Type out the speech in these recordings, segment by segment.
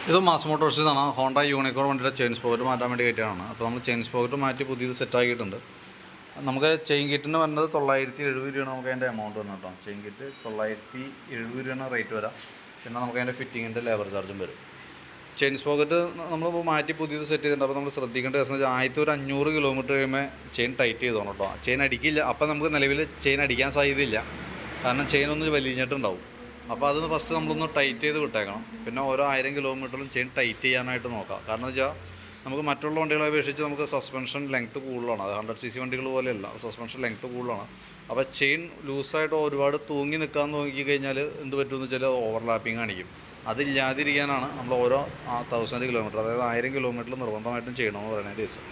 ഇത് mass മോട്ടോഴ്സിന്നാണ്. Honda unicorn വണ്ടിയുടെ chain sprocket മാറ്റാൻ വേണ്ടി കയറ്റിയാണ്. അപ്പോൾ നമ്മൾ ചെയിൻ സ്പോക്കറ്റ് മാറ്റി പുതിയത് സെറ്റാക്കിയിട്ടുണ്ട്. നമുക്ക് ചെയിൻ കിറ്റിന് വരുന്നത് 970 രൂപയാണ് നമുക്ക് അതിൻ്റെ എമൗണ്ട് വരണം കേട്ടോ. ചെയിൻ കിറ്റ് 970 രൂപയാണ് റേറ്റ് വരാം. പിന്നെ നമുക്ക് അതിൻ്റെ ഫിറ്റിങ്ങിൻ്റെ ലേബർ ചാർജും വരും. ചെയിൻ സ്പോക്കറ്റ് നമ്മൾ മാറ്റി പുതിയത് സെറ്റ് ചെയ്തിട്ടുണ്ട്. അപ്പോൾ നമ്മൾ ശ്രദ്ധിക്കേണ്ട ദിവസം വെച്ചാൽ ആദ്യത്തെ ഒരു 500 കിലോമീറ്റർ കഴിയുമ്പോൾ ചെയിൻ ടൈറ്റ് ചെയ്തോണം കേട്ടോ. ചെയിൻ അടിക്കില്ല. അപ്പോൾ നമുക്ക് നിലവിൽ ചെയിൻ അടിക്കാൻ സാധ്യതയില്ല, കാരണം ചെയിൻ ഒന്ന് വലിഞ്ഞിട്ടുണ്ടാവും. അപ്പോൾ അതൊന്ന് ഫസ്റ്റ് നമ്മളൊന്ന് ടൈറ്റ് ചെയ്ത് വിട്ടേക്കണം. പിന്നെ ഓരോ 1000 കിലോമീറ്ററിലും ചെയിൻ ടൈറ്റ് ചെയ്യാനായിട്ട് നോക്കാം. കാരണം എന്ന് വെച്ചാൽ നമുക്ക് മറ്റുള്ള വണ്ടികളെ അപേക്ഷിച്ച് നമുക്ക് സസ്പെൻഷൻ ലെങ്ത്ത് കൂടുതലാണ്. അത് 100cc വണ്ടികൾ പോലെയല്ല, സസ്പെൻഷൻ ലെങ്ത്ത് കൂടുതലാണ്. അപ്പോൾ ചെയിൻ ലൂസായിട്ട് ഒരുപാട് തൂങ്ങി നിൽക്കാൻ നോക്കിക്കഴിഞ്ഞാൽ എന്ത് പറ്റുമെന്ന് വെച്ചാൽ ഓവർലാപ്പിംഗ് കാണിക്കും. അതില്ലാതിരിക്കാനാണ് നമ്മൾ ഓരോ 1000 കിലോമീറ്റർ, അതായത് 1000 കിലോമീറ്റർ നിർബന്ധമായിട്ടും ചെയ്യണമെന്ന് പറയുന്നത് ദിവസം.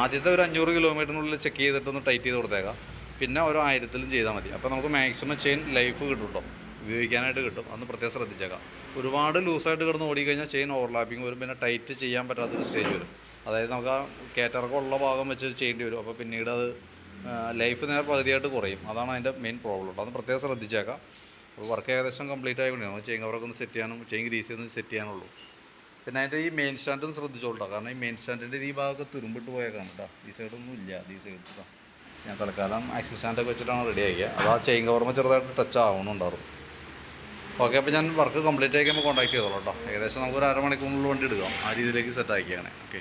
ആദ്യത്തെ ഒരു 500 കിലോമീറ്ററിനുള്ളിൽ ചെക്ക് ചെയ്തിട്ടൊന്ന് ടൈറ്റ് ചെയ്ത് കൊടുത്തേക്കാം. പിന്നെ ഓരോ 1000ലും ചെയ്താൽ മതി. അപ്പോൾ നമുക്ക് മാക്സിമം ചെയിൻ ലൈഫ് കിട്ടും കേട്ടോ, ഉപയോഗിക്കാനായിട്ട് കിട്ടും. അന്ന് പ്രത്യേകം ശ്രദ്ധിച്ചേക്കാം. ഒരുപാട് ലൂസായിട്ട് കിടന്ന് ഓടിക്കഴിഞ്ഞാൽ ചെയിൻ ഓവർലാപ്പിംഗ് വരും. പിന്നെ ടൈറ്റ് ചെയ്യാൻ പറ്റാത്തൊരു സ്റ്റേജ് വരും. അതായത് നമുക്ക് ആ കയറ്റിറക്കമുള്ള ഭാഗം വെച്ച് ചെയ്യേണ്ടി വരും. അപ്പോൾ പിന്നീട് അത് ലൈഫ് നേരെ പകുതിയായിട്ട് കുറയും. അതാണ് അതിൻ്റെ മെയിൻ പ്രോബ്ലം കേട്ടോ. അത് പ്രത്യേകം ശ്രദ്ധിച്ചേക്കാം. അപ്പോൾ വർക്ക് ഏകദേശം കംപ്ലീറ്റ് ആയിക്കൊണ്ടേ നമുക്ക് ചെയിൻ കവറൊക്കെ ഒന്ന് സെറ്റ് ചെയ്യാനും ചെയിൻ ഗ്രീസ് ഒന്ന് സെറ്റ് ചെയ്യാനുള്ളൂ. പിന്നെ അതിൻ്റെ ഈ മെയിൻ സ്റ്റാൻഡൊന്ന് ശ്രദ്ധിച്ചോളൂ. കാരണം ഈ മെയിൻ സ്റ്റാൻഡിൻ്റെ ഈ ഭാഗമൊക്കെ തുരുമ്പിട്ട് പോയേക്കാണ് കേട്ടോ. ഈ സൈഡൊന്നും ഇല്ല, ഈ സൈഡ് കേട്ടോ. ഞാൻ തൽക്കാലം ആക്സിൽ സ്റ്റാൻഡൊക്കെ വെച്ചിട്ടാണ് റെഡി ആക്കിയത്. അത് ആ ചെയിൻ കവറുമ്പോൾ ചെറുതായിട്ട് ടച്ച് ആവണുണ്ടാവും. ഓക്കെ, അപ്പോൾ ഞാൻ വർക്ക് കംപ്ലീറ്റ് ആക്കിയപ്പോൾ കോൺടാക്ട് ചെയ്തോളൂ കേട്ടോ. ഏകദേശം നമുക്കൊരു 1/2 മണിക്കൂറിനുള്ളിൽ വണ്ടി എടുക്കാം. ആ രീതിയിലേക്ക് സെറ്റ് ആക്കിയാണ്. ഓക്കെ.